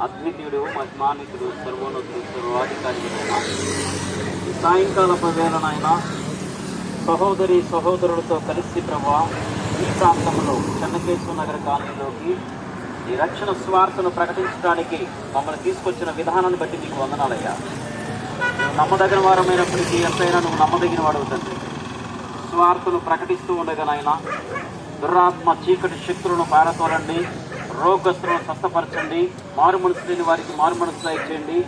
అద్వితీయుడు, మహిమాన్వితుడు, సర్వోన్నతుడు, సర్వాధికారి సాయంకాల వేళనైనా సహోదరి సహోదరులతో కలిసి ప్రభా ఈ ప్రాంతంలో చెన్నకేశ్వర నగర కాలనీలోకి ఈ రక్షణ స్వార్థను ప్రకటించడానికి మమ్మల్ని తీసుకొచ్చిన విధానాన్ని బట్టి నీకు వందనాలయ్యా. నువ్వు నమ్మదగిన వారమైనప్పటికీ ఎంతైనా నువ్వు నమ్మదగిన వాడు తండ్రి. స్వార్థను ప్రకటిస్తూ ఉండగానైనా దురాత్మ చీకటి శక్తులను పారతోలండి, రోగస్తులను స్వస్థపరచండి, మారు మనసు లేని వారికి మారు మనసు దయచేయండి.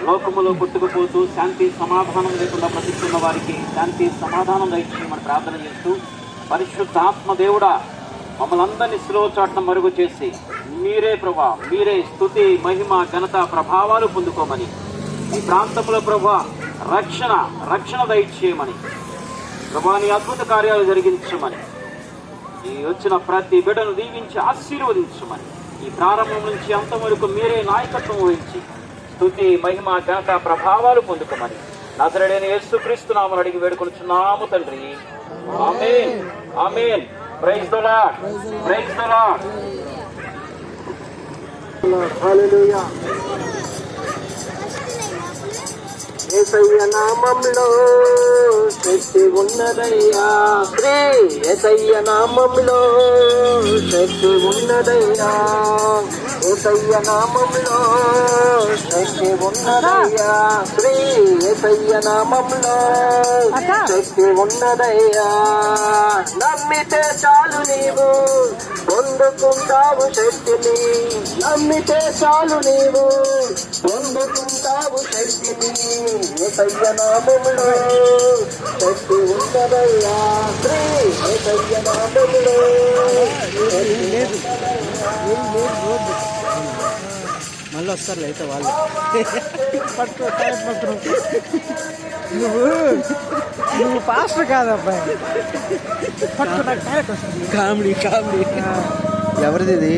లోకములో కొట్టుకుపోతూ శాంతి సమాధానం లేకుండా బ్రతిస్తున్న వారికి శాంతి సమాధానం దయచేయమని ప్రార్థన చేస్తూ, పరిశుద్ధాత్మ దేవుడా మమ్మల్ని అందరినీ శిలువ చాటున మరుగు చేసి మీరే ప్రభా, మీరే స్తుతి మహిమ ఘనత ప్రభావాలు పొందుకోమని, ఈ ప్రాంతంలో ప్రభా రక్షణ దయచేయమని, ప్రభా నీ అద్భుత కార్యాలు జరిగించమని, ఈ వచ్చిన ప్రతి బిడ్డను దీవించి ఆశీర్వదించమని, ఈ ప్రారంభం నుంచి అంతం వరకు మీరే నాయకత్వం వహించి స్తుతి మహిమ ఘనత ప్రభావాలు పొందుకోమని నజరేయుడైన యేసుక్రీస్తు నామమున అడిగి వేడుకొనుచున్నాము తండ్రి. Amen, amen. Praise the lord, praise the lord. Hallelujah. యేసయ్య నామములో శక్తి ఉన్నదయ్యా, శ్రీ యేసయ్య నామములో శక్తి ఉన్నదయ్యా, యేసయ్య నామములో శక్తి ఉన్నదయ్యా, శ్రీ యేసయ్య నామములో శక్తి ఉన్నదయ్యా. నమ్మితే చాలు నీవు పొందుకుంటావు శక్తిని, నమ్మితే చాలు నీవు పొందుకుంటావు శక్తిని, యేసయ్య నామములో శక్తి ఉన్నదయ్యా, శ్రీ యేసయ్య నామములో. మళ్ళీ వస్తారు అయితే వాళ్ళు నువ్వు ఫాస్ట్ కాదబ్బాయి, కామెడీ కామెడీ. ఎవరిది ఇది?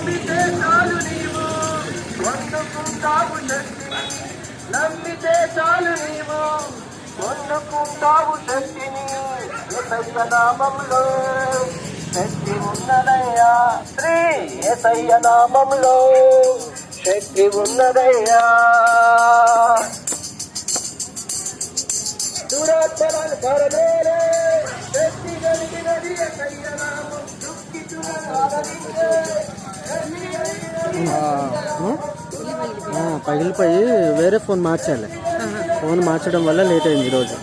నమ్మితే చాలు నీవు పొందుకుంటావు శక్తిని, నమ్మితే చాలు నీవు పొందుకుంటావు శక్తిని, యేసయ్య నామములో శక్తి ఉన్నదయ్యా, శ్రీ యేసయ్య నామములో శక్తి ఉన్నదయ్యా. దురాత్మలను పరదేరే శక్తి కలిగినది యేసయ్య నామం, దుఃఖితులను ఆదరించే శక్తి కలిగినది. పగిలిపోయి వేరే ఫోన్ మార్చాలి, ఫోన్ మార్చడం వల్ల లేట్ అయింది ఈరోజు.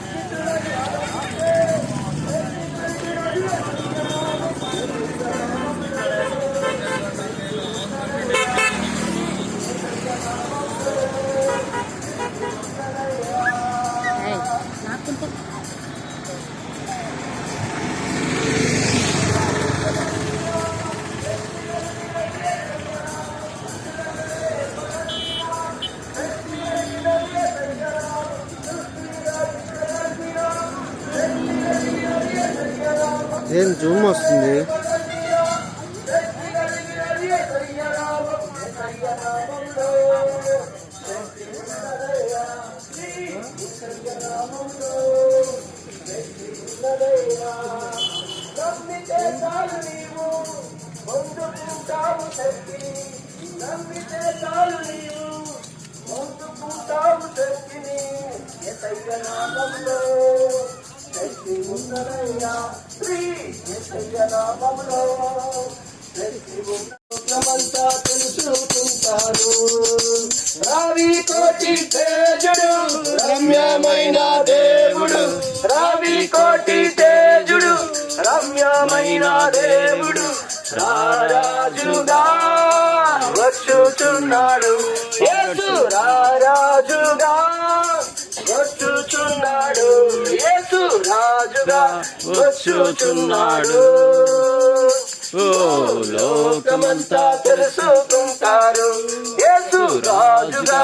ఏం జూమ్ వస్తుంది? శ్రీ యేసయ్య నామములో శక్తి ఉన్నదయ్యా. లోకమంతా తెలుసుకుంటారు. రావి కోటి తేజుడు రమ్యమైన దేవుడు, రావి కోటి తేజుడు రమ్యమైన దేవుడు, రారాజుగా వచ్చుచున్నాడు. యేసు రారాజుగా వచ్చుచున్నాడు. యేసు రాజుగా వచ్చుచున్నాడు. ఓ లోకమంతా తెలుసుకుంటారు. యేసు రాజుగా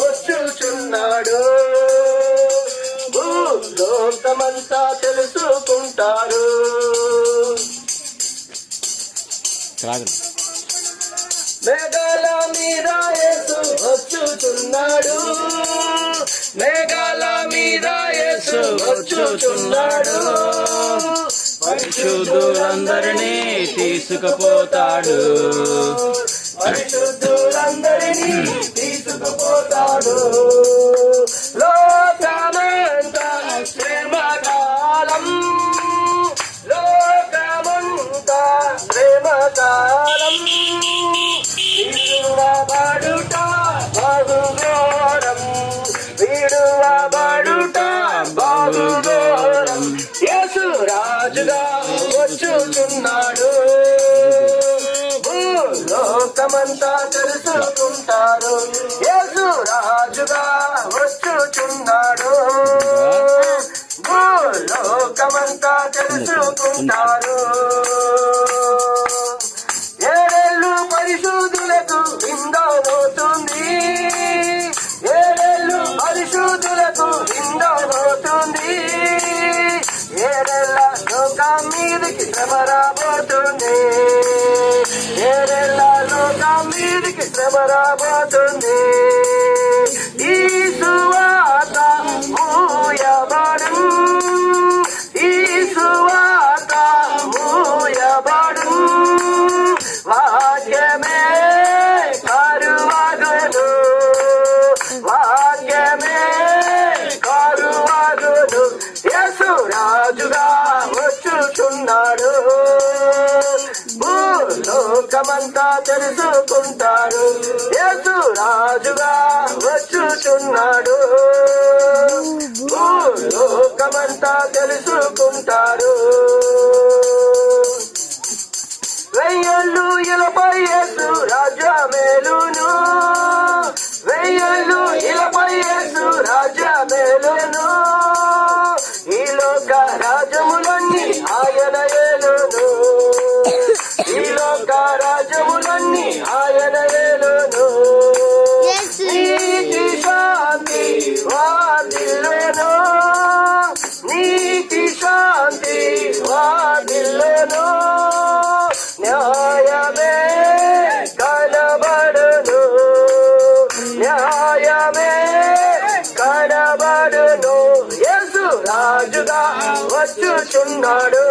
వచ్చుచున్నాడు. లోకమంతా తెలుసుకుంటారు. మేఘాల మీద యేసు వచ్చుచున్నాడు. మేఘాల మీద యేసు వచ్చుచున్నాడు. పరిశుద్ధులందరినీ తీసుకుపోతాడు. పరిశుద్ధులందరినీ తీసుకుపోతాడు. లోకమంతా శ్రమకాలం, లోకమంతా శ్రమకాలం, విడువబడుట బహుఘోరం, విడువబడుట బహుఘోరం. యేసు రాజుగా వచ్చుచున్నాడు. లోకమంతా తెలుసుకుంటారు. యేసు రాజుగా వచ్చుచున్నాడు. లోకమంతా తెలుసుకుంటారు. ఏడేళ్ళు పరిశుద్ధులకు విందవుతుంది. ఏడేళ్ళు పరిశుద్ధులకు విందవుతుంది. ఏడేళ్ళ లోకం మీదికి శ్రమ రాబోతుంది. ఏడేళ్ళ లోకం మీదికి శ్రమ రాబోతుంది. ఈ సువార్త మూయబడు, ఈ సువార్త మూయబడు. వాక్యమే కరువగును, వాక్యమే కరువగును. యేసు రాజుగా వచ్చుచున్నాడు. లోకమంతా తెలుసుకుంటారు. యేసు రాజుగా వచ్చుచున్నాడు. లోకమంతా తెలుసుకుంటారు. వెయ్యళ్ళు ఇలపై యేసు రాజ్యమేలును, వెయ్యళ్ళు ఇలపై యేసు రాజ్యమేలును. ఈ లోక రాజ్యములన్నీ ఆయన ఏలును, ఈ లోక రాజ్యములన్నీ ఆయన ఏలును. నీతి శాంతి వాదిల్లేను, నీతి శాంతి వాదిల్లేను. న్యాయమే కనబడును, న్యాయమే కనబడును. యేసు రాజుగా వచ్చుచున్నాడు.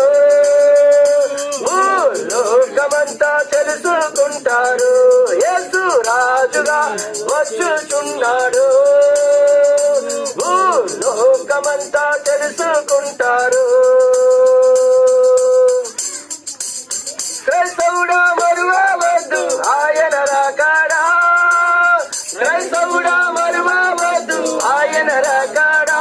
లోకమంతా తెలుసుకుంటారు. యేసు రాజుగా వచ్చుచున్నాడు. లోకమంతా తెలుసుకుంటారు. క్రైస్తవుడా మరువవద్దు ఆయన రాకడా, క్రైస్తవుడా మరువవద్దు ఆయన రాకడా.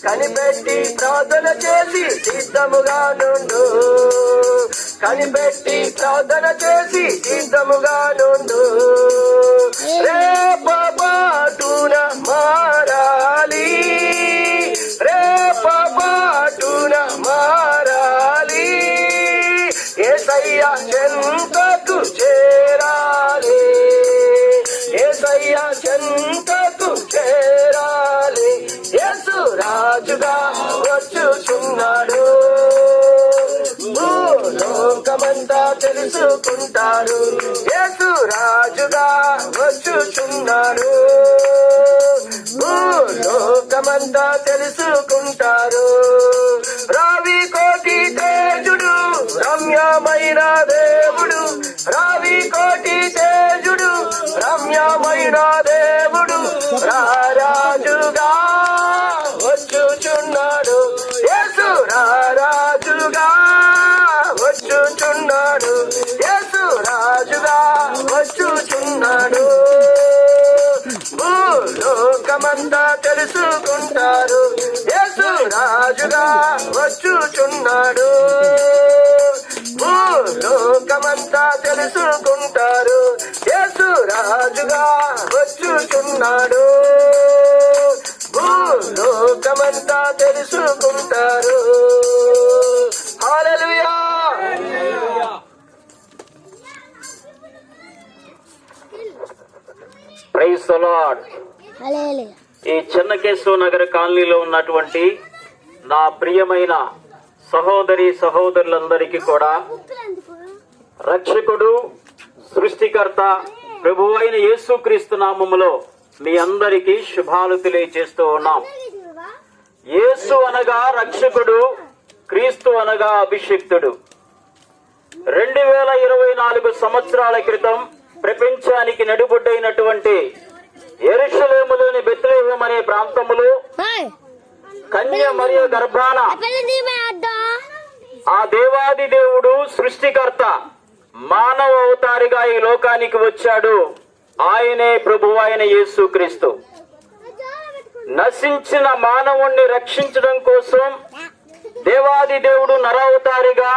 కనిపెట్టి ప్రార్థన చేసి సిద్ధముగా నుండు, కనిపెట్టి ప్రార్థన చేసి సిద్ధముగా నుండు. రేపబాటున మారాలి, రేపబాటున మారాలి. యేసయ్య చెంతకు చేరాలి, యేసయ్య చెంతకు చేరాలి. యేసు రాజుగా వచ్చుచున్నాడు. లోకమంతా తెలుసుకుంటారు. యేసు రాజుగా వచ్చుచున్నాడు. లోకమంతా తెలుసుకుంటారు. రావి కోటి తేజుడు రమ్యమైన దేవుడు, రావి కోటి తేజుడు రమ్యమైన దేవుడు, రారాజుగా వచ్చుచున్నాడు. యేసు రారాజుగా వచ్చుచున్నాడు. యేసు రాజు తెలుసుకుంటారు. యేసు రాజుగా వచ్చుచున్నాడు. భూలోకమంతా తెలుసుకుంటారు. హల్లెలూయా. Praise the lord. ఈ చెన్నకేశవ నగర కాలనీలో ఉన్నటువంటి నా ప్రియమైన సహోదరి సహోదరులందరికీ కూడా రక్షకుడు, సృష్టికర్త, ప్రభువైన యేసుక్రీస్తు నామములో మీ అందరికీ శుభాలు తెలియజేస్తూ ఉన్నాం. యేసు అనగా రక్షకుడు, క్రీస్తు అనగా అభిషిక్తుడు. 2024 సంవత్సరాల క్రితం ప్రపంచానికి నడిబొడ్డైనటువంటి యెరూషలేములోని బెత్లెహేము అనే ప్రాంతములో కన్య మరియ గర్భాన ఆ దేవాది దేవుడు సృష్టికర్త మానవ అవతారిగా ఈ లోకానికి వచ్చాడు. ఆయనే ప్రభువు అయిన యేసుక్రీస్తు. నశించిన మానవుణ్ణి రక్షించడం కోసం దేవాది దేవుడు నరావతారిగా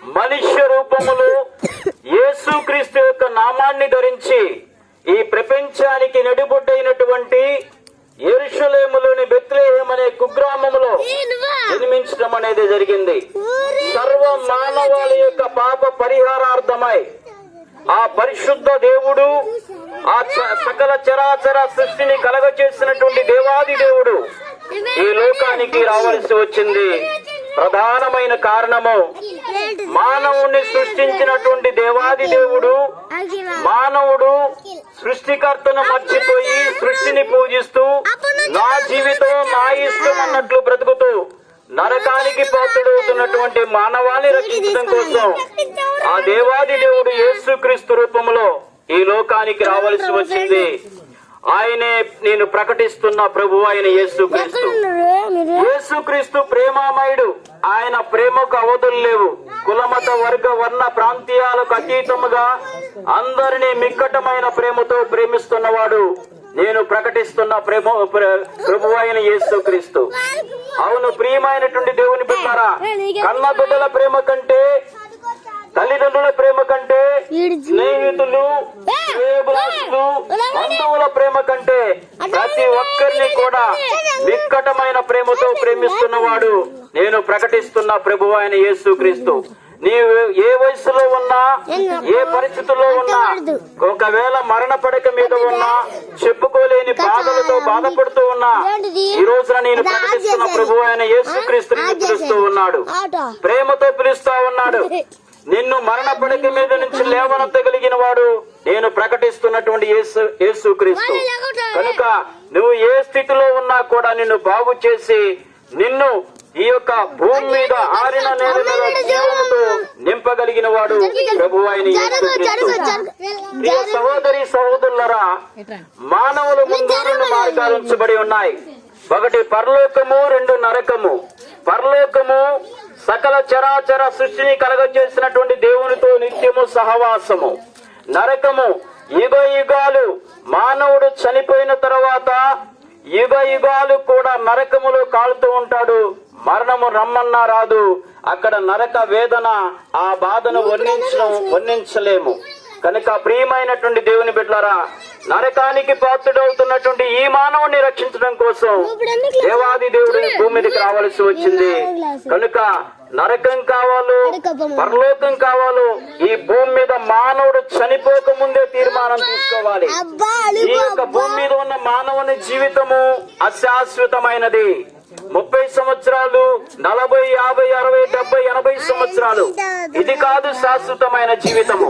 మనుష్య రూపములో యేసుక్రీస్తు యొక్క నామాన్ని ధరించి ఈ ప్రపంచానికి నడిబొడ్డైనటువంటి యెరూషలేములోని బెత్లెహేము అనే కుగ్రామములో జన్మించడం అనేది జరిగింది. సర్వ మానవాళి యొక్క పాప పరిహారార్థమై ఆ పరిశుద్ధ దేవుడు, ఆ సకల చరాచర సృష్టిని కలగచేసినటువంటి దేవాది దేవుడు ఈ లోకానికి రావాల్సి వచ్చింది. ప్రధానమైన కారణము మానవుణ్ణి సృష్టించినటువంటి దేవాది దేవుడు, మానవుడు సృష్టికర్తను మర్చిపోయి సృష్టిని పూజిస్తూ నా జీవితం నా ఇష్టం అన్నట్లు బ్రతుకుతూ నరకానికి పాత్రుడవుతున్నటువంటి మానవాన్ని రక్షించడం కోసం ఆ దేవాది దేవుడు యేసుక్రీస్తు రూపంలో ఈ లోకానికి రావాల్సి వచ్చింది. ఆయనే నేను ప్రకటిస్తున్న ప్రభు అయిన యేసుక్రీస్తు. యేసుక్రీస్తు ప్రేమామయుడు. ఆయన ప్రేమకు అవధులు లేవు. కులమత వర్గ వర్ణ ప్రాంతీయాలకు అతీతముగా అందరినీ మిక్కటమైన ప్రేమతో ప్రేమిస్తున్నవాడు నేను ప్రకటిస్తున్న ప్రభు అయిన యేసుక్రీస్తు. అవును ప్రియమైనటువంటి దేవుని బిడ్డలారా, కన్న బిడ్డల ప్రేమ కంటే, తల్లిదండ్రుల ప్రేమ కంటే, స్నేహితులు, శ్రేయోభిలాషులు, బంధువుల ప్రేమ కంటే ప్రతి ఒక్కరిని కూడా వికటమైన ప్రేమతో ప్రేమిస్తున్నవాడు నేను ప్రకటిస్తున్న ప్రభువు అయిన యేసుక్రీస్తు. నీవు ఏ వయసులో ఉన్నా, ఏ పరిస్థితుల్లో ఉన్నా, ఒకవేళ మరణ పడక మీద ఉన్నా, చెప్పుకోలేని బాధలతో బాధపడుతూ ఉన్నా, ఈ రోజున నేను ప్రకటిస్తున్న ప్రభువు అయిన యేసుక్రీస్తుని పిలుస్తూ ఉన్నాడు. ప్రేమతో పిలుస్తా ఉన్నాడు. నిన్ను మరణ పడక మీద నుంచి లేవనెత్తగలిగిన వాడు నేను ప్రకటిస్తున్నటువంటి యేసుక్రీస్తు. కనుక నువ్వు ఏ స్థితిలో ఉన్నా కూడా నిన్ను బాగు చేసి నిన్ను ఈ యొక్క భూమి మీద ఆరిన నేల మీద జీవముతో నింపగలిగిన వాడు ప్రభువు అయిన యేసుక్రీస్తు. ప్రియ సహోదరి సహోదరులరా, మానవుల ముందు 2 మార్గాలు ఉంచబడి ఉన్నాయి. ఒకటి పరలోకము, 2 నరకము. పరలోకము సకల చరాచర సృష్టిని కలగజేసినటువంటి దేవునితో నిత్యము సహవాసము. నరకము యుగ యుగాలు మానవుడు చనిపోయిన తర్వాత యుగ యుగాలు కూడా నరకములో కాలుతూ ఉంటాడు. మరణము రమ్మన్నా రాదు. అక్కడ నరక వేదన, ఆ బాధను వర్ణించలేము. కనుక ప్రియమైనటువంటి దేవుని బిడ్డలారా, నరకానికి పాత్రుడవుతున్నటువంటి ఈ మానవుని రక్షించడం కోసం దేవాది దేవుడు భూమి మీదకి రావాల్సి వచ్చింది. కనుక నరకం కావాలో పరలోకం కావాలో ఈ భూమి మీద మానవుడు చనిపోక ముందే తీర్మానం తీసుకోవాలి. ఈ యొక్క భూమి మీద ఉన్న మానవుని జీవితము అశాశ్వతమైనది. 30 సంవత్సరాలు, 40, 50, 60, 70, 80 సంవత్సరాలు ఇది కాదు శాశ్వతమైన జీవితము.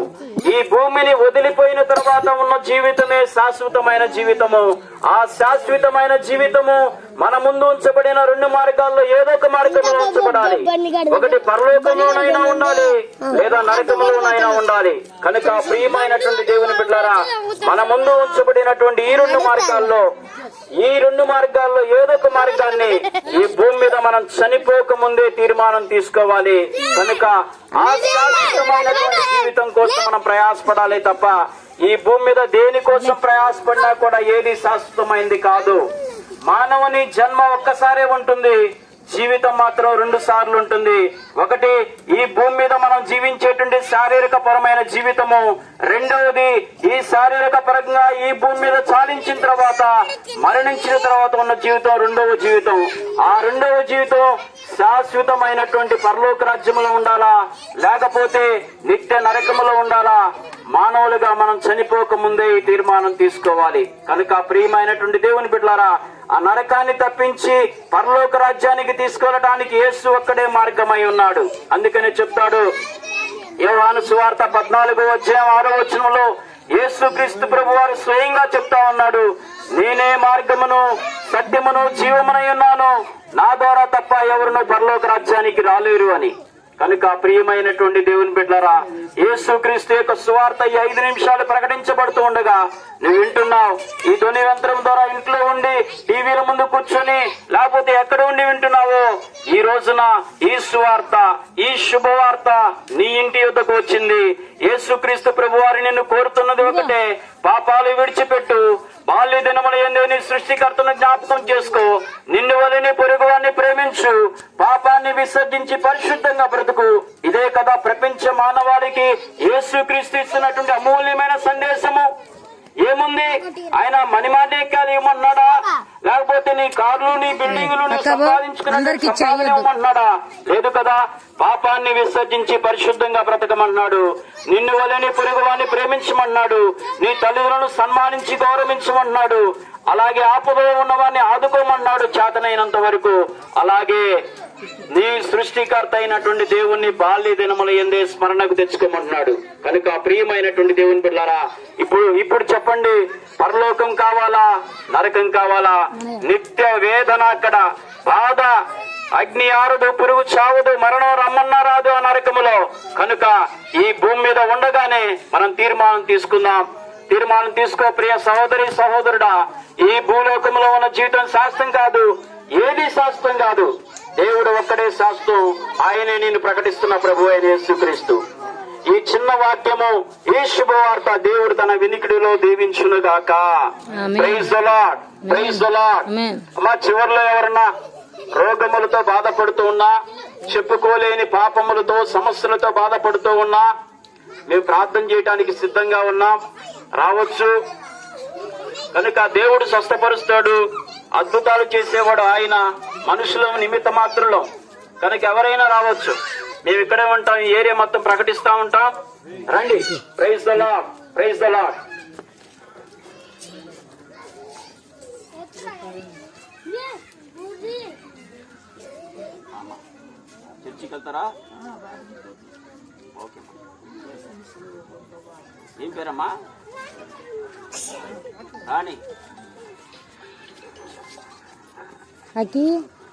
ఈ భూమిని వదిలిపోయిన తర్వాత ఉన్న జీవితమే శాశ్వతమైన జీవితము. ఆ శాశ్వతమైన జీవితము మన ముందు ఉంచబడిన 2 మార్గాల్లో ఏదో ఒక మార్గంలో ఉంచబడాలి. ఒకటి పరలోకంలోనైనా ఉండాలి, లేదా నరకంలోనైనా ఉండాలి. కనుక ప్రియమైనటువంటి దేవుని బిడ్డలారా, మన ముందు ఉంచబడినటువంటి ఈ 2 మార్గాల్లో ఏదో ఒక మార్గాన్ని ఈ భూమి మీద మనం చనిపోక ముందే తీర్మానం తీసుకోవాలి. కనుక ఆ శాశ్వతమైనటువంటి జీవితం కోసం మనం ప్రయాసపడాలి తప్ప ఈ భూమి మీద దేనికోసం ప్రయాసపడినా కూడా ఏది శాశ్వతమైంది కాదు. మానవుని జన్మ ఒక్కసారే ఉంటుంది. జీవితం మాత్రం 2 సార్లు ఉంటుంది. ఒకటి ఈ భూమి మీద మనం జీవించేటువంటి శారీరక పరమైన జీవితము, రెండవది ఈ శారీరక పరంగా ఈ భూమి మీద చాలించిన తర్వాత మరణించిన తర్వాత ఉన్న జీవితం రెండవ జీవితం. ఆ రెండవ జీవితం శాశ్వతమైనటువంటి పరలోక రాజ్యములో ఉండాలా, లేకపోతే నిత్య నరకములో ఉండాలా? మానవులుగా మనం చనిపోక ముందే ఈ తీర్మానం తీసుకోవాలి. కనుక ప్రియమైనటువంటి దేవుని బిడ్డలారా, ఆ నరకాన్ని తప్పించి పరలోక రాజ్యానికి తీసుకెళ్ళడానికి యేసు ఒక్కడే మార్గమై ఉన్నాడు. అందుకనే చెప్తాడు యోహాను సువార్త 14:6 యేసు క్రీస్తు ప్రభు వారు స్వయంగా చెప్తా ఉన్నాడు, నేనే మార్గమును సత్యమును జీవమునై ఉన్నాను, నా ద్వారా తప్ప ఎవరునూ పరలోక రాజ్యానికి రాలేరు అని. కనుక ప్రియమైనటువంటి దేవుని బిడ్డలారా, యేసు క్రీస్తు యొక్క సువార్త ఈ 5 నిమిషాలు ప్రకటించబడుతూ ఉండగా నువ్వు వింటున్నావు. ఈ ధ్వని యంత్రం ద్వారా ఇంట్లో ఉండి టీవీల ముందు కూర్చొని లేకపోతే ఎక్కడ ఉండి వింటున్నావో, ఈ రోజున ఈ సువార్త, ఈ శుభవార్త నీ ఇంటి యొద్దకు వచ్చింది. యేసు క్రీస్తు ప్రభు వారు నిన్ను కోరుతున్నది ఒకటే, పాపాలు విడిచిపెట్టు, బాల్య దినముల యందు నీ సృష్టికర్తను జ్ఞాపకం చేసుకో, నిన్ను వలని పొరుగువాన్ని ప్రేమించు, పాపాన్ని విసర్జించి పరిశుద్ధంగా బ్రతుకు. ఇదే కదా ప్రపంచ మానవాళికి యేసుక్రీస్తు ఇస్తున్నటువంటి అమూల్యమైన సందేశము. ఏముంది? ఆయన మణిమాణిక్యాలు ఇవ్వమన్నాడా, లేకపోతే నీ కార్లు నీ బిల్డింగులు సంపాదించుకున్నాడా? లేదు కదా. పాపాన్ని విసర్జించి పరిశుద్ధంగా బ్రతకమన్నాడు, నిన్ను వలని పొరుగువాన్ని ప్రేమించమన్నాడు, నీ తల్లిదండ్రులను సన్మానించి గౌరవించమన్నాడు, అలాగే ఆపదలో ఉన్నవారిని ఆదుకోమన్నాడు చేతనైనంత వరకు. అలాగే నీ సృష్టికర్త అయినటువంటి దేవుణ్ణి బాల్య దినముల యందే స్మరణకు తెచ్చుకోమంటున్నాడు. కనుక ప్రియమైనటువంటి దేవుని బిడ్డలారా, ఇప్పుడు చెప్పండి, పరలోకం కావాలా, నరకం కావాలా? నిత్య వేదన, అక్కడ బాధ, అగ్ని ఆరదు, పురుగు చావదు, మరణం రమ్మన్నా రాదు ఆ నరకములో. కనుక ఈ భూమి మీద ఉండగానే మనం తీర్మానం తీసుకుందాం. తీర్మానం తీసుకో ప్రియ సహోదరి సహోదరుడా. ఈ భూలోకంలో ఉన్న జీవితం శాస్త్రం కాదు, ఏది శాస్త్రం కాదు. దేవుడు ఒక్కడే శాస్త్రం, ఆయనే నేను ప్రకటిస్తున్న ప్రభు అయిన యేసుక్రీస్తు. ఈ చిన్న వాక్యము, ఈ శుభవార్త దేవుడు తన వినికిడిలో దీవించునుగాక. Praise the lord, praise the lord. అమ్మా, చివరిలో ఎవరన్నా రోగములతో బాధపడుతూ ఉన్నా, చెప్పుకోలేని పాపములతో సమస్యలతో బాధపడుతూ ఉన్నా, మేము ప్రార్థన చేయడానికి సిద్ధంగా ఉన్నాం, రావచ్చు. కనుక దేవుడు స్వస్థపరుస్తాడు, అద్భుతాలు చేసేవాడు ఆయన, మనుషుల నిమిత్త మాత్రంలో. కనుక ఎవరైనా రావచ్చు, మేము ఇక్కడే ఉంటాం, ఈ ఏరియా మొత్తం ప్రకటిస్తా ఉంటాం. రండి. Praise the lord, praise the lord. చర్చికి వెళ్తారా? ఓకే. ఏం పేరమ్మా? రాణి.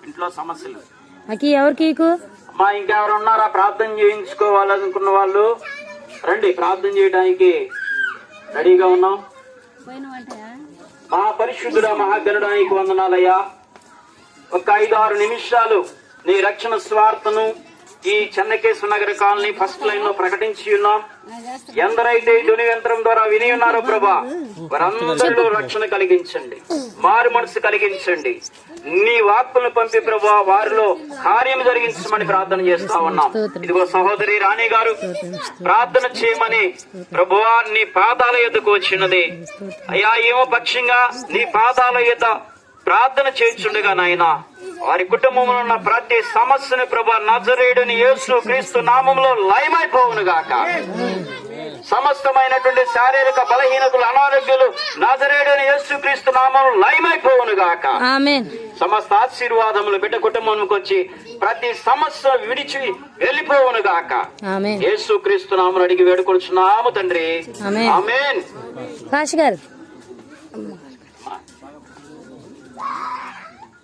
ఇంట్లో సమస్యలు ఎవరికి? అమ్మా, ఇంకెవరు ఉన్నారా ప్రార్థన చేయించుకోవాలనుకున్న వాళ్ళు? రండి, ప్రార్థన చేయడానికి రెడీగా ఉన్నాం. మా పరిశుద్ధుడా మహాగణుడానికి వందనాలయ్యా. ఒక 5-6 నిమిషాలు నీ రక్షణ స్వార్థను ఈ చెన్నకేశ్వర నగర కాలనీ ఫస్ట్ లైన్ లో ప్రకటించి ఉన్నాం. ఎందరైతే ఈ ధ్వని యంత్రం ద్వారా విని ఉన్నారో ప్రభా, వారందరిలో రక్షణ కలిగించండి, మారు మనసు కలిగించండి. నీ వాక్కులను పంపి ప్రభా వారిలో కార్యం జరిగించమని ప్రార్థన చేస్తా ఉన్నాం. ఇదిగో సహోదరి రాణి గారు ప్రార్థన చేయమని ప్రభువా నీ పాదాల యొద్దకు వచ్చినది. అయ్యా, ఏమో పక్షంగా నీ పాదాల యొద్ద ప్రార్థన చేయించుండగా నాయన, వారి కుటుంబంలో ఉన్న ప్రతి సమస్యను ప్రభా నజరేయుడైన యేసు క్రీస్తు నామంలో లయమైపోవును గాక. సమస్తమైనటువంటి శారీరక బలహీనతలు, అనారోగ్యాలు నజరేయుడైన యేసు క్రీస్తు నామంలో లయమైపోవును గాక. సమస్త ఆశీర్వాదములు బిడ్డ కుటుంబంకి వచ్చి ప్రతి సమస్య విడిచి వెళ్ళిపోవును గాక. యేసు క్రీస్తు నామములో అడిగి వేడుకొనుచున్నాము తండ్రి, ఆమేన్.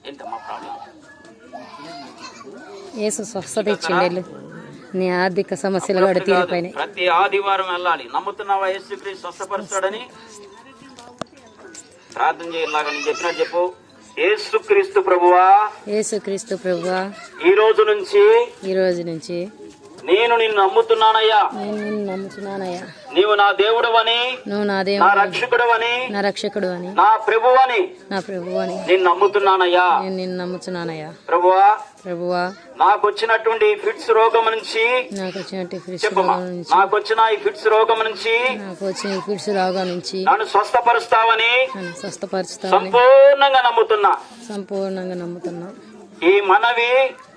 ఏంటమ్మా ప్రాబ్లం? యేసు స్వస్థత ఇచ్చిండు, నీ ఆర్థిక సమస్యలు కూడా తీరిపోయినాయి. ప్రతి ఆదివారం వెళ్ళాలి. నమ్ముతున్నావా యేసుక్రీస్తు స్వస్థపరుస్తాడని? ప్రార్థన చేయలాగా నేను చెప్పినట్టు చెప్పు. యేసుక్రీస్తు ప్రభువా, యేసుక్రీస్తు ప్రభువా, ఈ రోజు నుంచి నేను నిన్ను నమ్ముతున్నానయ్యా. నేను నిన్ను నమ్ముతున్నానయ్యా. నీవు నా దేవుడవని, నువ్వు నా నా దేవుడు, రక్షకుడవని, నా రక్షకుడు అని, నా ప్రభువని నా ప్రభువు అని నేను నమ్ముతున్నానయ్యా. నేను నిన్ను నమ్ముతున్నానయ్యా. ప్రభువా, ప్రభువా, నాకు వచ్చినటువంటి ఫిట్స్ రోగం నుంచి నాకు వచ్చినట్టు ఫిట్స్ చెప్పమ్మా, రోగం నుంచి, నాకు వచ్చిన ఈ ఫిట్స్ రోగం నుంచి నాకు వచ్చిన ఈ ఫిట్స్ రోగం నుంచి నన్ను స్వస్థపరుస్తావని నన్ను స్వస్థపరుస్తావని సంపూర్ణంగా నమ్ముతున్నా. సంపూర్ణంగా నమ్ముతున్నా. ఈ మనవి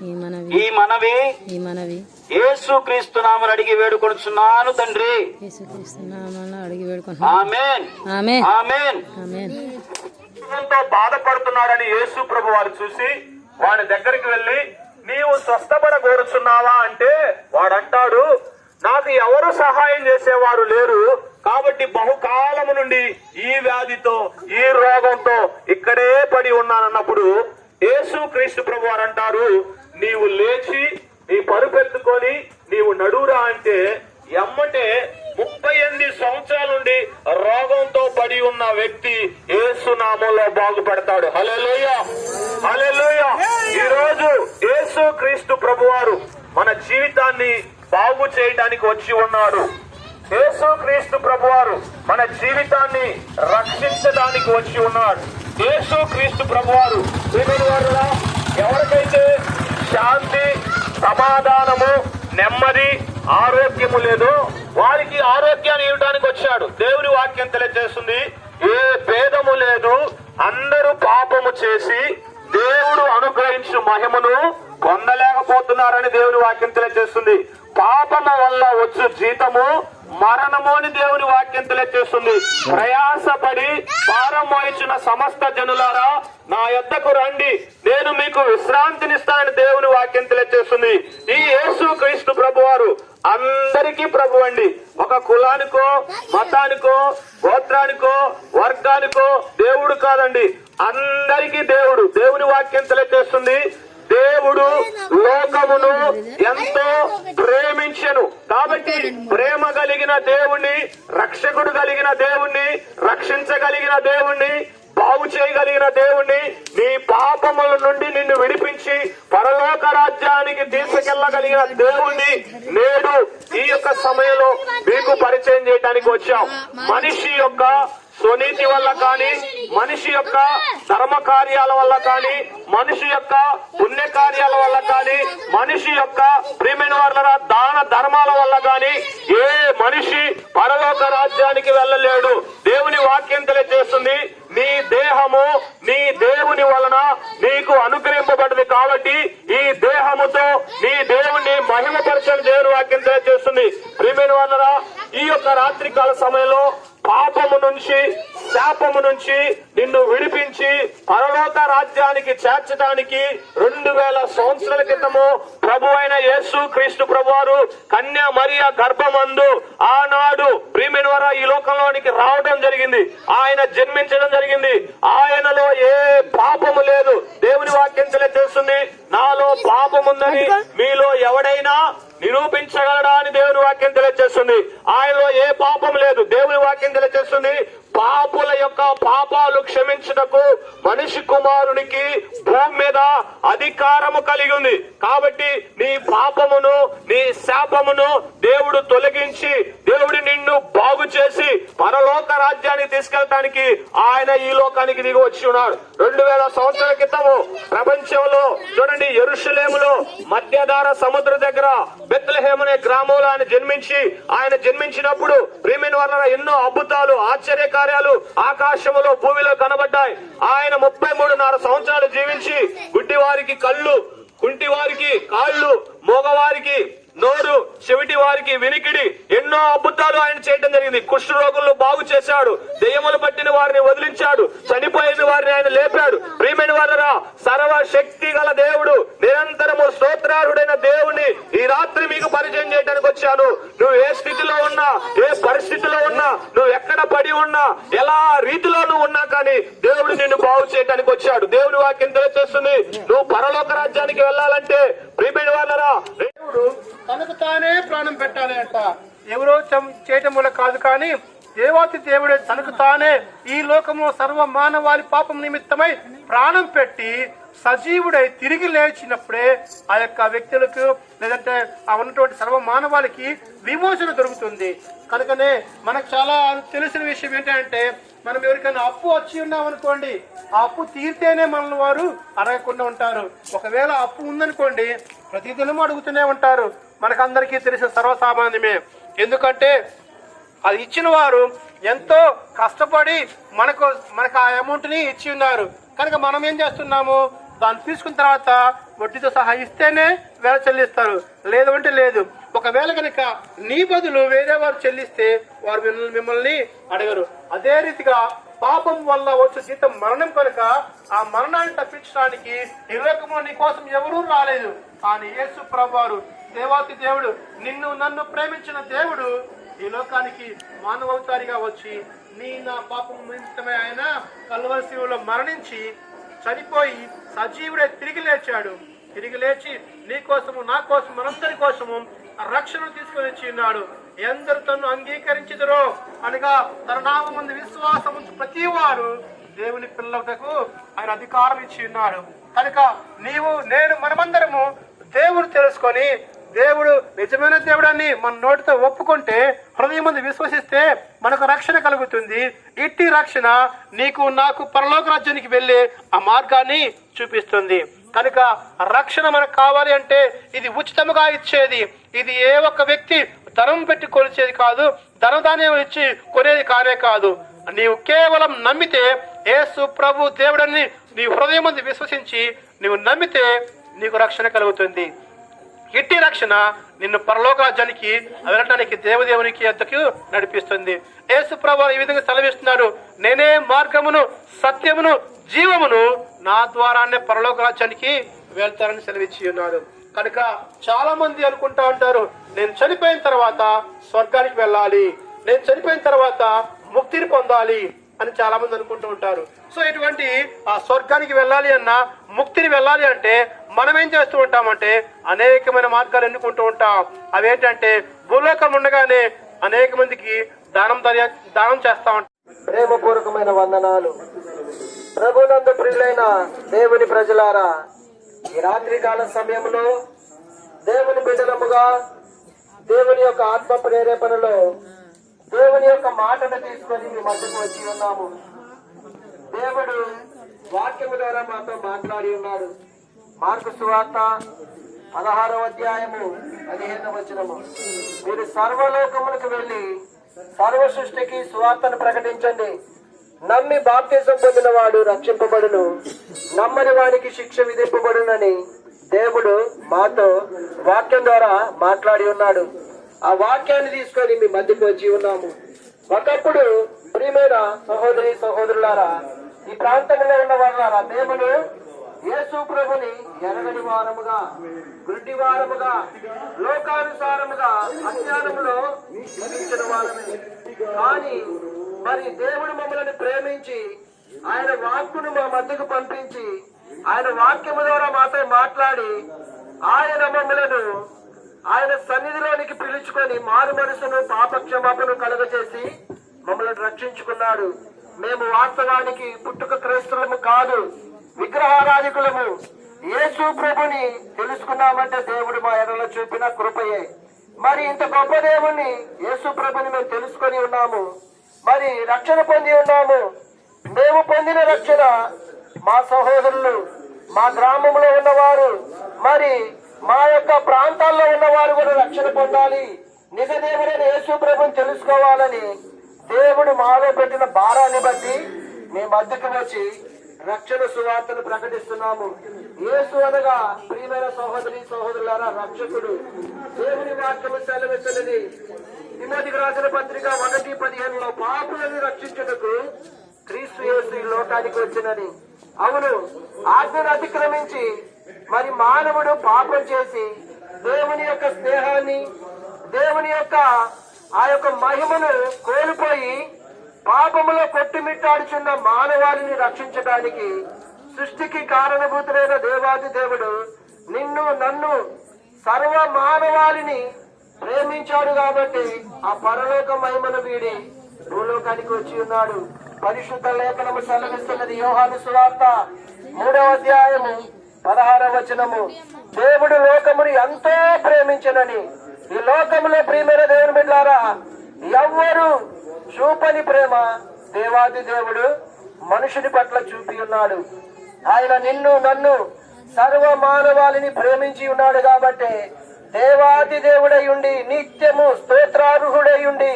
ఈ మనవి ఈ మనవి ఈ మనవి యేసుక్రీస్తు నామమున అడిగి వేడుకొనుచున్నాను తండ్రి. యేసుక్రీస్తు నామమున అడిగి వేడుకుంటున్నాను. ఆమేన్, ఆమేన్, ఆమేన్. ఆమేన్. ఎంతో బాధపడుతున్నాడని యేసు ప్రభు వారు చూసి వాడి దగ్గరికి వెళ్లి, నీవు స్వస్థపడగోరుచున్నావా అంటే వాడంటాడు, నాకు ఎవరు సహాయం చేసేవారు లేరు, కాబట్టి బహుకాలము నుండి ఈ వ్యాధితో ఈ రోగంతో ఇక్కడే పడి ఉన్నానన్నప్పుడు యేసు క్రీస్తు ప్రభు వారు అంటారు, నీవు లేచి నీ పరుపెత్తుకొని నీవు నడువురా అంటే ఎమ్మటే 38 సంవత్సరాల నుండి రోగంతో పడి ఉన్న వ్యక్తి యేసు నామంలో బాగుపడతాడు. హల్లెలూయా, హల్లెలూయా. ఈ రోజు యేసు క్రీస్తు ప్రభువారు మన జీవితాన్ని బాగు చేయడానికి వచ్చి ఉన్నాడు. యేసు క్రీస్తు ప్రభువారు మన జీవితాన్ని రక్షించడానికి వచ్చి ఉన్నాడు. యేసు క్రీస్తు ప్రభువారు ఎవరికైతే శాంతి, సమాధానము, నెమ్మది, ఆరోగ్యము లేదో వారికి ఆరోగ్యాన్ని ఇవ్వడానికి వచ్చాడు. దేవుని వాక్యం తెలియజేస్తుంది, ఏ భేదము లేదు, అందరూ పాపము చేసి దేవుడు అనుగ్రహించు మహిమను పొందలేకపోతున్నారని దేవుని వాక్యం తెలియజేస్తుంది. పాపము వల్ల వచ్చు జీతము మరణము అని దేవుని వాక్యం తెలియజేస్తుంది. ప్రయాసపడి భారం మోయించిన సమస్త జనులారా నా యొద్దకు రండి, నేను మీకు విశ్రాంతినిస్తానని దేవుని వాక్యం తెలియజేస్తుంది. ఈ యేసు క్రీస్తు ప్రభువారు అందరికీ ప్రభు అండి. ఒక కులానికో, మతానికో, గోత్రానికో, వర్గానికో దేవుడు కాదండి, అందరికీ దేవుడు. దేవుని వాక్యం తెలియజేస్తుంది, దేవుడు లోకమును ఎంతో ప్రేమించెను, కాబట్టి ప్రేమ కలిగిన దేవుణ్ణి, రక్షకుడు కలిగిన దేవుణ్ణి, రక్షించగలిగిన దేవుణ్ణి, బాగు చేయగలిగిన దేవుణ్ణి, నీ పాపముల నుండి నిన్ను విడిపించి పరలోక రాజ్యానికి తీసుకెళ్లగలిగిన దేవుణ్ణి నేడు ఈ యొక్క సమయంలో మీకు పరిచయం చేయడానికి వచ్చాం. మనిషి యొక్క స్వనీతి వల్ల కానీ, మనిషి యొక్క ధర్మ కార్యాల వల్ల కానీ, మనిషి యొక్క పుణ్య కార్యాల వల్ల కానీ, మనిషి యొక్క ప్రియమైన వాళ్ళ దాన ధర్మాల వల్ల కానీ ఏ మనిషి పరలోక రాజ్యానికి వెళ్ళలేడు. దేవుని వాక్యం తెలియజేస్తుంది, నీ దేహము నీ దేవుని వలన నీకు అనుగ్రహింపబడింది కాబట్టి ఈ దేహముతో నీ దేవుని మహిమపరచని దేవుని వాక్యం తెలియజేస్తుంది. ప్రియమైన వాళ్ళరా, ఈ యొక్క రాత్రికాల సమయంలో పాపము నుంచి, శాపము నుంచి నిన్ను విడిపించి పరలోక రాజ్యానికి చేర్చడానికి 2000 సంవత్సరాల క్రితము ప్రభు అయిన యేసు క్రీస్తు ప్రభువారు కన్యా మరియా గర్భమందు ఆనాడు ప్రియమైన వారు ఈ లోకంలోనికి రావడం జరిగింది. ఆయన జన్మించడం జరిగింది. ఆయనలో ఏ పాపము లేదు. దేవుని వాక్యం తెలియజేస్తుంది, నాలో పాపముందని మీలో ఎవడైనా నిరూపించగలడా అని దేవుని వాక్యం తెలియజేస్తుంది. ఆయనలో ఏ పాపం లేదు. దేవుని వాక్యం తెలియజేస్తుంది, పాపుల యొక్క పాపాలు క్షమించుటకు మనిషి కుమారునికి భూమి మీద అధికారము కలిగి ఉంది. కాబట్టి నీ పాపమును, నీ శాపమును దేవుడు తొలగించి, దేవుడు నిన్ను బాగు చేసి పరలోక రాజ్యానికి తీసుకెళ్ళటానికి ఆయన ఈ లోకానికి దిగి వచ్చి ఉన్నాడు. 2000 సంవత్సరాల క్రితము ప్రపంచంలో చూడండి, యెరూషలేములో మధ్యధార సముద్ర దగ్గర బెత్లెహేము అనే గ్రామంలో ఆయన జన్మించినప్పుడు ప్రియమైన వాళ్ళ ఎన్నో అద్భుతాలు, ఆశ్చర్య కార్యాలు ఆకాశములో, భూమిలో కనబడ్డాయి. ఆయన 33.5 సంవత్సరాలు జీవించి గుడ్డి వారికి కళ్ళు, కుంటి వారికి కాళ్ళు, మోగవారికి నోరు, చెవిటి వారికి వినికిడి, ఎన్నో అద్భుతాలు ఆయన చేయడం జరిగింది. కుష్ఠరోగులను బాగు చేశాడు, దెయ్యములు పట్టిన వారిని వదిలించాడు, చనిపోయిన వారిని ఆయన లేపాడు. ప్రియమైన వారరా, సర్వ శక్తి గల దేవుడు, నిరంతరము స్తోత్రార్హుడైన దేవుణ్ణి ఈ రాత్రి మీకు పరిచయం చేయడానికి వచ్చాను. నువ్వు ఏ స్థితిలో ఉన్నా, ఏ పరిస్థితిలో ఉన్నా, నువ్వు ఎక్కడ పడి ఉన్నా, ఎలా రీతిలో నువ్వు ఉన్నా కానీ దేవుడు నిన్ను బాగు చేయడానికి వచ్చాడు. దేవుని వాక్యం తెలియజేస్తుంది, నువ్వు పరలోక రాజ్యానికి వెళ్ళాలంటే ప్రియమైన వారరా, దేవుడు తనకు తానే ప్రాణం పెట్టాలి అంట. ఎవరో చేయటం వల్ల కాదు, కానీ దేవాతి దేవుడే తనకు తానే ఈ లోకంలో సర్వ మానవాళి పాపం నిమిత్తమై ప్రాణం పెట్టి సజీవుడై తిరిగి లేచినప్పుడే ఆ యొక్క వ్యక్తులకు లేదంటే ఆ ఉన్నటువంటి సర్వ మానవాళికి విమోచన దొరుకుతుంది. కనుకనే మనకు చాలా తెలిసిన విషయం ఏంటంటే, మనం ఎవరికైనా అప్పు వచ్చి ఉన్నామనుకోండి, ఆ అప్పు తీరితేనే మనల్ని వారు అడగకుండా ఉంటారు. ఒకవేళ అప్పు ఉందనుకోండి, ప్రతిదినం అడుగుతూనే ఉంటారు. మనకందరికీ తెలిసిన సర్వసామాన్యమే. ఎందుకంటే అది ఇచ్చిన వారు ఎంతో కష్టపడి మనకు ఆ అమౌంట్ని ఇచ్చి ఉన్నారు. కనుక మనం ఏం చేస్తున్నాము, దాన్ని తీసుకున్న తర్వాత వడ్డీతో సహా ఇస్తేనే వేళ చెల్లిస్తారు, లేదు అంటే లేదు. ఒకవేళ కనుక నీ బదులు వేరే వారు చెల్లిస్తే వారు మిమ్మల్ని అడగరు. అదే రీతిగా పాపం వల్ల వచ్చే జీతం మరణం కనుక ఆ మరణాన్ని తప్పించడానికి ఈ లోకంలో నీ కోసం ఎవరూ రాలేదు. కానీ యేసు ప్రభువారు దేవాతి దేవుడు, నిన్ను నన్ను ప్రేమించిన దేవుడు ఈ లోకానికి మానవతారిగా వచ్చి నా పాపం నిమిత్తమే ఆయన కల్వరి శిలువలో మరణించి చనిపోయి సజీవుడే తిరిగి లేచాడు. తిరిగి లేచి నీ కోసము నా కోసం మనందరి కోసము రక్షణ తీసుకొని వచ్చి ఉన్నాడు. ఎందరు తను అంగీకరించుదురో అనగా తన నామముందు విశ్వాసం ప్రతి వారు దేవుని పిల్లలకు ఆయన అధికారం ఇచ్చి ఉన్నాడు. కనుక నీవు నేను మనమందరము దేవుడు తెలుసుకొని దేవుడు నిజమైన దేవుడని మన నోటితో ఒప్పుకుంటే, హృదయం ముందు విశ్వసిస్తే మనకు రక్షణ కలుగుతుంది. ఇట్టి రక్షణ నీకు నాకు పరలోక రాజ్యానికి వెళ్ళే ఆ మార్గాన్ని చూపిస్తుంది. కనుక రక్షణ మనకు కావాలి అంటే ఇది ఉచితంగా ఇచ్చేది. ఇది ఏ ఒక్క వ్యక్తి ధనం పెట్టి కొలిచేది కాదు, ధనధాన్యం ఇచ్చి కొనేది కానే కాదు. నీవు కేవలం నమ్మితే, యేసు ప్రభు దేవుడని నీ హృదయం ముందు విశ్వసించి నీవు నమ్మితే నీకు రక్షణ కలుగుతుంది. ఇట్టి రక్షణ నిన్ను పరలోక రాజ్యానికి వెళ్ళడానికి దేవదేవునికి అంతకు నడిపిస్తుంది. యేసు ప్రభువు ఈ విధంగా సెలవిస్తున్నాడు, నేనే మార్గమును సత్యమును జీవమును, నా ద్వారానే పరలోక రాజ్యానికి వెళ్తారని సెలవిచ్చి ఉన్నాడు. కనుక చాలా మంది అనుకుంటా ఉంటారు, నేను చనిపోయిన తర్వాత స్వర్గానికి వెళ్ళాలి, నేను చనిపోయిన తర్వాత ముక్తిని పొందాలి అని చాలా మంది అనుకుంటూ ఉంటారు. సో ఇటువంటి ఆ స్వర్గానికి వెళ్ళాలి అన్నా, ముక్తిని వెళ్ళాలి అంటే మనం ఏం చేస్తూ ఉంటామంటే అనేకమైన మార్గాలు ఎన్నుకుంటూ ఉంటాం. అవేంటంటే భూలోకం ఉండగానే అనేక మందికి దానం చేస్తా ఉంటాం. ప్రేమపూర్వకమైన వందనాలు. ప్రభునందు ప్రియులైన దేవుని ప్రజలారా, ఈ రాత్రికాల సమయంలో దేవుని బిడ్డలముగా దేవుని యొక్క ఆత్మ ప్రేరేపణలో దేవుని యొక్క మాటను తీసుకొని మీ మధ్యకు వచ్చి ఉన్నాము. దేవుడు వాక్యము ద్వారా మాతో మాట్లాడి ఉన్నాడు. మార్కు సువార్త 16వ అధ్యాయము 15వ వచనము, మీరు సర్వలోకములకు వెళ్లి సర్వ సృష్టికి సువార్తను ప్రకటించండి. నమ్మి బాప్తిజం పొందిన వాడు రక్షింపబడును, నమ్మని వానికి శిక్ష విధింపబడునని దేవుడు మాతో వాక్యం ద్వారా మాట్లాడి ఉన్నాడు. ఆ వాక్యాన్ని తీసుకొని మీ మధ్యకు వచ్చి ఉన్నాము. ఒకప్పుడు ప్రియమైన సహోదరి సహోదరులారా, ఈ ప్రాంతంలో ఉన్న వారులారా, దేవుడు యేసు ప్రభుని ఎరగని వారముగా, గుడ్డి వారముగా, లోకానుసారముగా అజ్ఞానములో జీవించిన వారమే. కానీ మరి దేవుడు మమ్మల్ని ప్రేమించి ఆయన వాక్కును మా మధ్యకు పంపించి ఆయన వాక్యము ద్వారా మాతో మాట్లాడి ఆయన మమ్మలను ఆయన సన్నిధిలోనికి పిలుచుకొని మారు మనసును పాపక్షమాపణ కలుగజేసి మమ్మల్ని రక్షించుకున్నాడు. మేము వాస్తవానికి పుట్టుక క్రైస్తవులము కాదు, విగ్రహారాధికులము. యేసు ప్రభుని తెలుసుకున్నామంటే దేవుడు మా ఎడలో చూపిన కృపయే. మరి ఇంత గొప్ప దేవుణ్ణి యేసు ప్రభుని మేము తెలుసుకొని ఉన్నాము, మరి రక్షణ పొంది ఉన్నాము. మేము పొందిన రక్షణ మా సహోదరులు, మా గ్రామంలో ఉన్నవారు, మరి మా యొక్క ప్రాంతాల్లో ఉన్నవారు కూడా రక్షణ పొందాలి, నిజ దేవుడైన యేసు ప్రభుని తెలుసుకోవాలని దేవుడు మాలో పెట్టిన భారాన్ని బట్టి మేము మధ్యకు వచ్చి రక్షణ సువార్తను ప్రకటిస్తున్నాము. యేసు అనగా ప్రియమైన సహోదరి సహోదరులారా రక్షకుడు. దేవుని వాక్యము సెలవిస్తున్నది తిమోతికి రాసిన పత్రిక 1:15 పాపులను రక్షించుటకు క్రీస్తు యేసు ఈ లోకానికి వచ్చినని. అవును, ఆజ్ఞను అతిక్రమించి మరి మానవుడు పాపం చేసి దేవుని యొక్క స్నేహాన్ని, దేవుని యొక్క ఆ యొక్క మహిమను కోల్పోయి పాపములో కొట్టుమిట్టాడుచున్న మానవాళిని రక్షించడానికి సృష్టికి కారణభూతుడైన దేవాది దేవుడు నిన్ను నన్ను సర్వ మానవాళిని ప్రేమించాడు. కాబట్టి ఆ పరలోక మహిమను వీడి భూలోకానికి వచ్చి ఉన్నాడు. పరిశుద్ధ లేఖనము సెలవిస్తున్నది యోహాను సువార్త 3వ అధ్యాయము 16వ వచనము. దేవుడు లోకమును ఎంతో ప్రేమించనని, ఈ లోకములో ప్రియమైన దేవుని బిడ్డలారా ఎవ్వరు చూపని ప్రేమ దేవాది దేవుడు మనుషుని పట్ల చూపి ఉన్నాడు. ఆయన నిన్ను నన్ను సర్వ మానవాళిని ప్రేమించి ఉన్నాడు కాబట్టి దేవాది దేవుడై ఉండి నిత్యము స్తోత్రార్హుడై ఉండి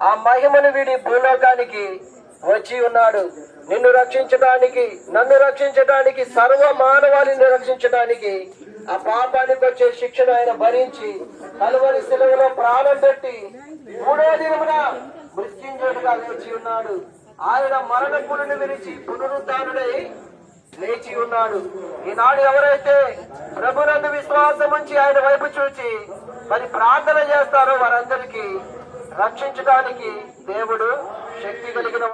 ఆ మహిమను వీడి భూలోకానికి వచ్చి ఉన్నాడు. నిన్ను రక్షించడానికి, నన్ను రక్షించడానికి, సర్వ మానవాళిని రక్షించడానికి ఆ పాపానికి వచ్చే శిక్షను ఆయన భరించి కలువరి శిలువలో ప్రాణం పెట్టి 3వ దినమున మృత్యుంజయుడుగా లేచి ఉన్నాడు. ఆయన మరణపురుని విరిచి పునరుద్ధానుడై లేచి ఉన్నాడు. ఈనాడు ఎవరైతే ప్రభునందు విశ్వాసం ఉంచి ఆయన వైపు చూచి మరి ప్రార్థన చేస్తారో వారందరికీ రక్షించడానికి దేవుడు శక్తి కలిగిన